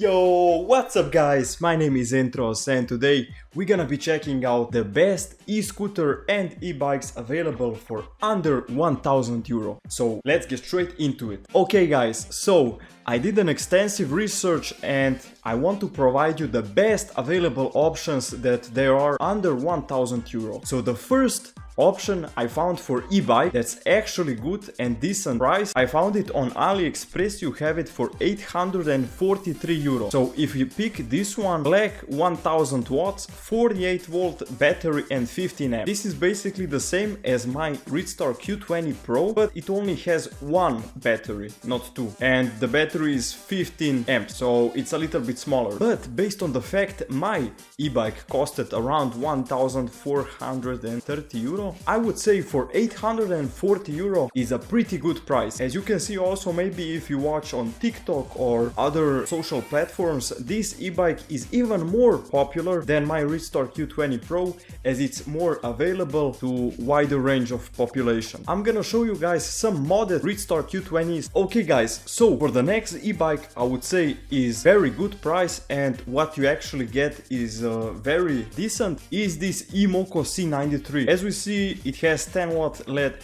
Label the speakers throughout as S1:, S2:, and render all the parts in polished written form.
S1: Yo, what's up guys? My name is Entros and today we're gonna be checking out the best e-scooter and e-bikes available for under 1000 euro. So let's get straight into it. Okay guys, so I did an extensive research and I want to provide you the best available options that there are under 1000 euro. So the first option I found for e-bike that's actually good and decent price. I found it on AliExpress. You have it for 843 euro. So if you pick this one, black 1000 watts, 48 volt battery and 15 amp. This is basically the same as my Redstar Q20 Pro, but it only has one battery, not two. And the battery is 15 amp, so it's a little bit smaller. But based on the fact my e-bike costed around 1430 euro, I would say for 840 euro is a pretty good price. As you can see also, maybe if you watch on TikTok or other social platforms, this e-bike is even more popular than my Redstar Q20 Pro as it's more available to wider range of population. I'm gonna show you guys some modded Redstar Q20s. Okay guys, so for the next e-bike I would say is very good price and what you actually get is very decent is this Emoco C93. As we see, it has 10 watt LED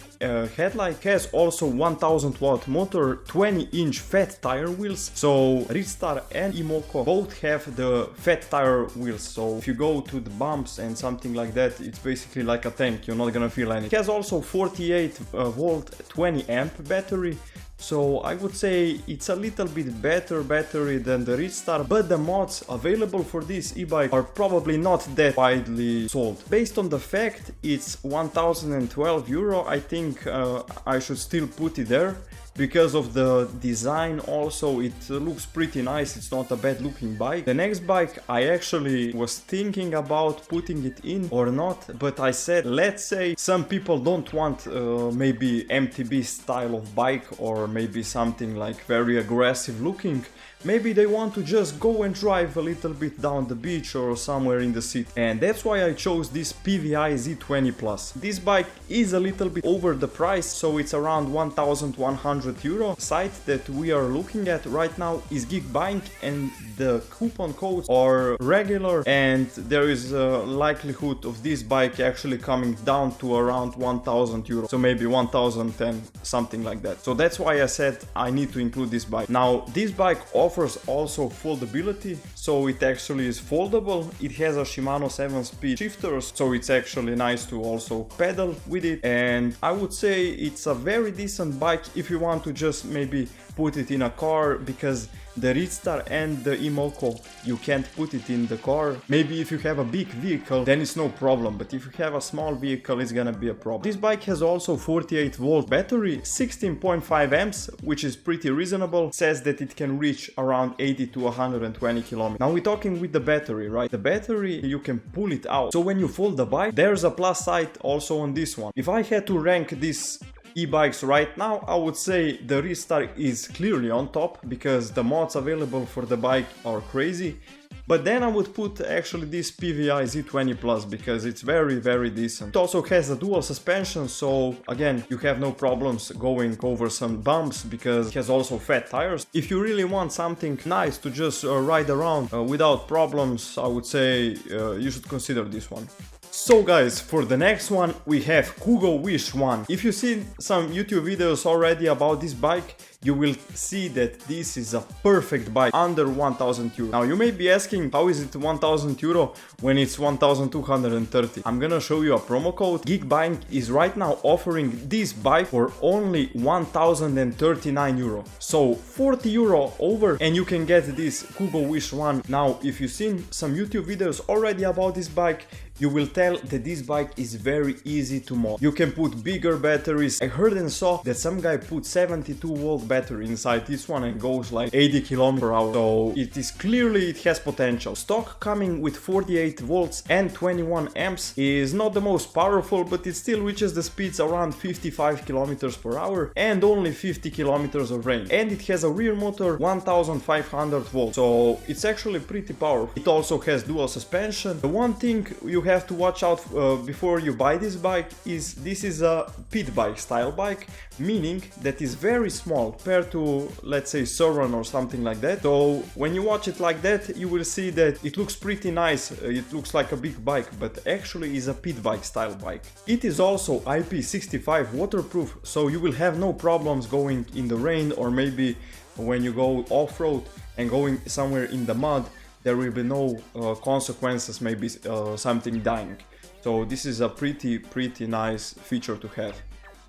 S1: headlight, has also 1000 watt motor, 20-inch fat tire wheels. So Redstar and Emoco both have the fat tire wheels, so if you go to the bumps and something like that, it's basically like a tank, you're not gonna feel anything. It has also 48 volt 20 amp battery. So I would say it's a little bit better battery than the Redstar, but the mods available for this e-bike are probably not that widely sold. Based on the fact it's 1012 euro, I think I should still put it there. Because of the design also, it looks pretty nice, it's not a bad looking bike. The next bike I actually was thinking about putting it in or not, but I said let's say some people don't want maybe MTB style of bike or maybe something like very aggressive looking. Maybe they want to just go and drive a little bit down the beach or somewhere in the city. And that's why I chose this PVI Z20 Plus. This bike is a little bit over the price, so it's around 1100 euro. Site that we are looking at right now is Geekbuying and the coupon codes are regular and there is a likelihood of this bike actually coming down to around 1000 euro. So maybe 1010, something like that. So that's why I said I need to include this bike. Now this bike offers also foldability, so it actually is foldable. It has a Shimano 7-speed shifter, so it's actually nice to also pedal with it. And I would say it's a very decent bike if you want to just maybe put it in a car, because the Redstar and the Emoco you can't put it in the car. Maybe if you have a big vehicle then it's no problem, but if you have a small vehicle it's gonna be a problem. This bike has also 48 volt battery, 16.5 amps, which is pretty reasonable. It says that it can reach around 80 to 120 kilometers. Now we're talking with the battery, right? The battery you can pull it out, so when you fold the bike there's a plus side also on this one. If I had to rank this e-bikes right now, I would say the Redstar is clearly on top because the mods available for the bike are crazy. But then I would put actually this PVI Z20 Plus because it's very decent. It also has a dual suspension, so again you have no problems going over some bumps because it has also fat tires. If you really want something nice to just ride around without problems, I would say you should consider this one. So guys, for the next one we have Kugo Wish 1. If you've seen some YouTube videos already about this bike, you will see that this is a perfect bike under 1000 euro. Now you may be asking, how is it 1000 euro when it's 1230? I'm gonna show you a promo code. Geekbuying is right now offering this bike for only 1039 euro. So 40 euro over and you can get this Kugo Wish 1. Now if you've seen some YouTube videos already about this bike, you will tell that this bike is very easy to mod. You can put bigger batteries. I heard and saw that some guy put 72 volt battery inside this one and goes like 80 km/h. So it is clearly, it has potential. Stock coming with 48 volts and 21 amps is not the most powerful, but it still reaches the speeds around 55 km/h and only 50 km of range. And it has a rear motor 1500 volts. So it's actually pretty powerful. It also has dual suspension. The one thing you have to watch out before you buy this bike is this is a pit bike style bike, meaning that is very small. compared to, let's say, Surron or something like that. So when you watch it like that, you will see that it looks pretty nice. It looks like a big bike, but actually is a pit bike style bike. It is also IP65 waterproof, so you will have no problems going in the rain, or maybe when you go off-road and going somewhere in the mud, there will be no consequences, maybe something dying. So this is a pretty nice feature to have.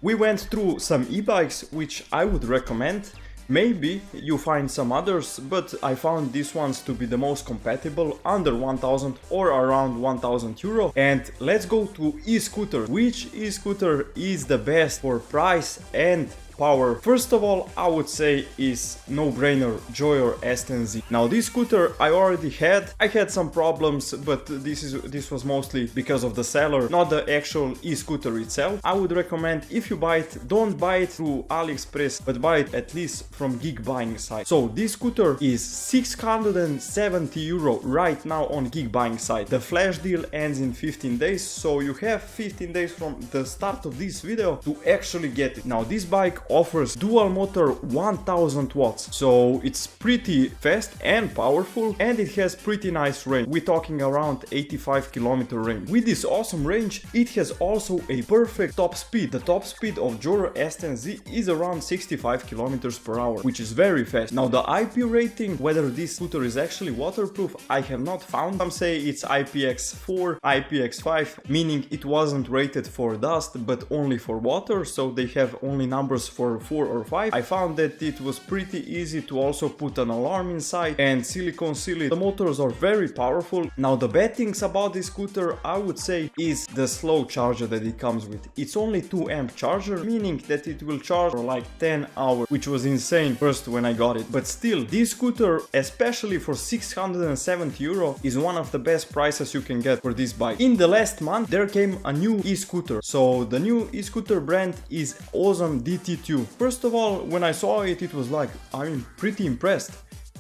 S1: We went through some e-bikes which I would recommend. Maybe you find some others, but I found these ones to be the most compatible, under 1000 or around 1000 euro. And let's go to e-scooter. Which e-scooter is the best for price and power? First of all, I would say is no-brainer Joyer S10Z. Now this scooter I already had. I had some problems, but this was mostly because of the seller, not the actual e-scooter itself. I would recommend, if you buy it, don't buy it through AliExpress, but buy it at least from Geek Buying site. So this scooter is 670 euro right now on Geek Buying site. The flash deal ends in 15 days, so you have 15 days from the start of this video to actually get it. Now this bike offers dual motor 1000 watts, so it's pretty fast and powerful, and it has pretty nice range. We're talking around 85 km range. With this awesome range, it has also a perfect top speed. The top speed of Joyer S10Z is around 65 km per hour, which is very fast. Now the IP rating, whether this scooter is actually waterproof, I have not found. Some say it's IPX4, IPX5, meaning it wasn't rated for dust but only for water, so they have only numbers for 4 or 5. I found that it was pretty easy to also put an alarm inside and silicone seal it. The motors are very powerful. Now the bad things about this scooter, I would say, is the slow charger that it comes with. It's only 2 amp charger, meaning that it will charge for like 10 hours, which was insane first when I got it. But still, this scooter, especially for 670 euro, is one of the best prices you can get for this bike. In the last month there came a new e-scooter. So the new e-scooter brand is Ozone DT2. First of all, when I saw it, it was like, I'm pretty impressed,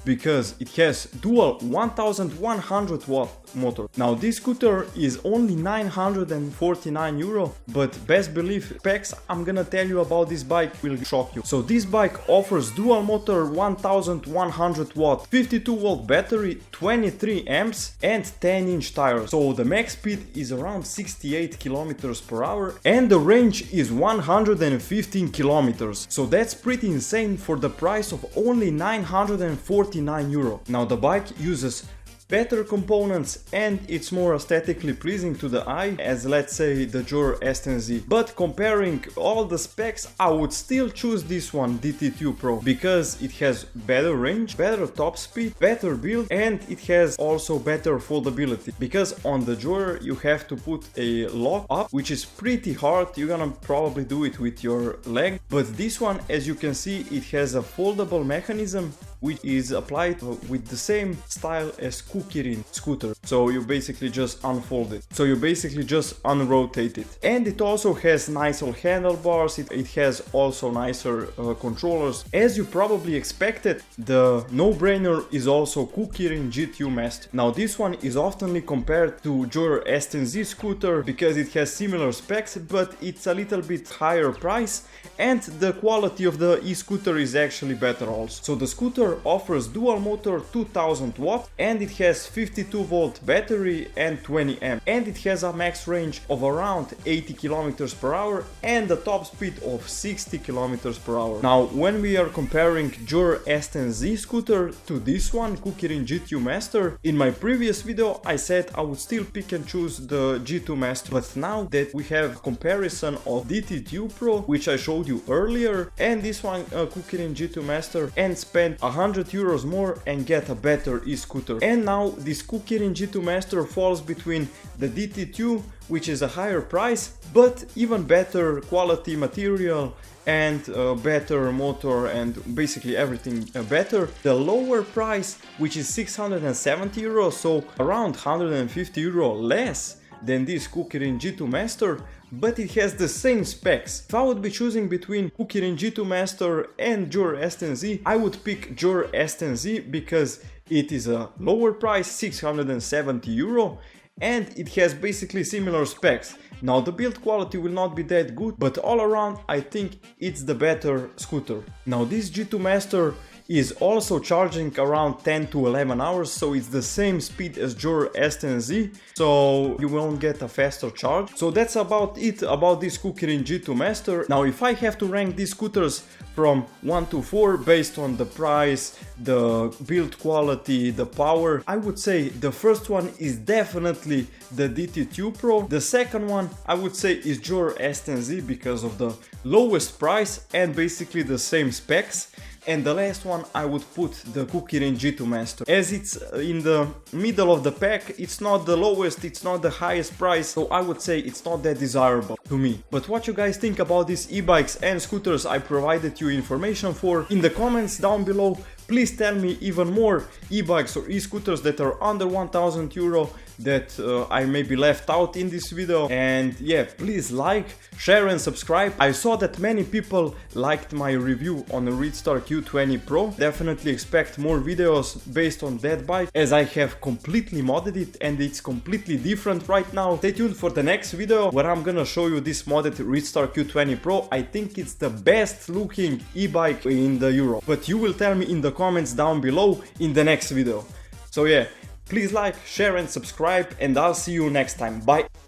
S1: because it has dual 1100 watt motor. Now this scooter is only 949 euro, but best believe specs I'm gonna tell you about this bike will shock you. So this bike offers dual motor 1100 watt, 52 volt battery, 23 amps and 10-inch tires. So the max speed is around 68 kilometers per hour and the range is 115 kilometers. So that's pretty insane for the price of only 949 euro. Now the bike uses better components and it's more aesthetically pleasing to the eye as, let's say, the Joyer S10Z. But comparing all the specs, I would still choose this one, DT2 Pro, because it has better range, better top speed, better build, and it has also better foldability. Because on the Joyer you have to put a lock up, which is pretty hard. You're gonna probably do it with your leg, but this one, as you can see, it has a foldable mechanism which is applied with the same style as Kukirin scooter. So you basically just unfold it. So you basically just unrotate it. And it also has nicer handlebars. It has also nicer controllers. As you probably expected, the no-brainer is also Kukirin GTU Master. Now this one is oftenly compared to Joyer S10Z scooter because it has similar specs, but it's a little bit higher price and the quality of the e-scooter is actually better also. So the scooter offers dual motor 2000 watt and it has 52 volt battery and 20 amp, and it has a max range of around 80 kilometers per hour and a top speed of 60 kilometers per hour. Now when we are comparing Joyer S10Z scooter to this one, Kukirin GTU Master, in my previous video I said I would still pick and choose the G2 Master, but now that we have comparison of DT2 Pro, which I showed you earlier, and this one Kukirin G2 Master, and spend 100 euros more and get a better e-scooter. And now this Kukirin G2 Master falls between the DT2, which is a higher price but even better quality material and better motor and basically everything better. The lower price, which is 670 euros, so around 150 euro less than this Kukirin G2 Master, but it has the same specs. If I would be choosing between Kukirin G2 Master and Joyer S10Z, I would pick Joyer S10Z because it is a lower price, 670 euro, and it has basically similar specs. Now the build quality will not be that good, but all around I think it's the better scooter. Now this G2 Master is also charging around 10 to 11 hours, so it's the same speed as your S10Z, so you won't get a faster charge. So that's about it about this Kukirin G2 Master. Now if I have to rank these scooters from 1 to 4 based on the price, the build quality, the power, I would say the first one is definitely the DT2 Pro. The second one I would say is your S10Z because of the lowest price and basically the same specs. And the last one I would put the Kukirin G2 Master. As it's in the middle of the pack, it's not the lowest, it's not the highest price, so I would say it's not that desirable to me. But what you guys think about these e-bikes and scooters I provided you information for in the comments down below. Please tell me even more e-bikes or e-scooters that are under 1000 euro that I maybe left out in this video. And yeah, please like, share and subscribe. I saw that many people liked my review on the Redstar Q20 Pro. Definitely expect more videos based on that bike, as I have completely modded it and it's completely different right now. Stay tuned for the next video where I'm gonna show you this modded Redstar Q20 Pro. I think it's the best looking e-bike in the Europe, but you will tell me in the comments down below in the next video. So yeah, please like, share and subscribe, and I'll see you next time. Bye!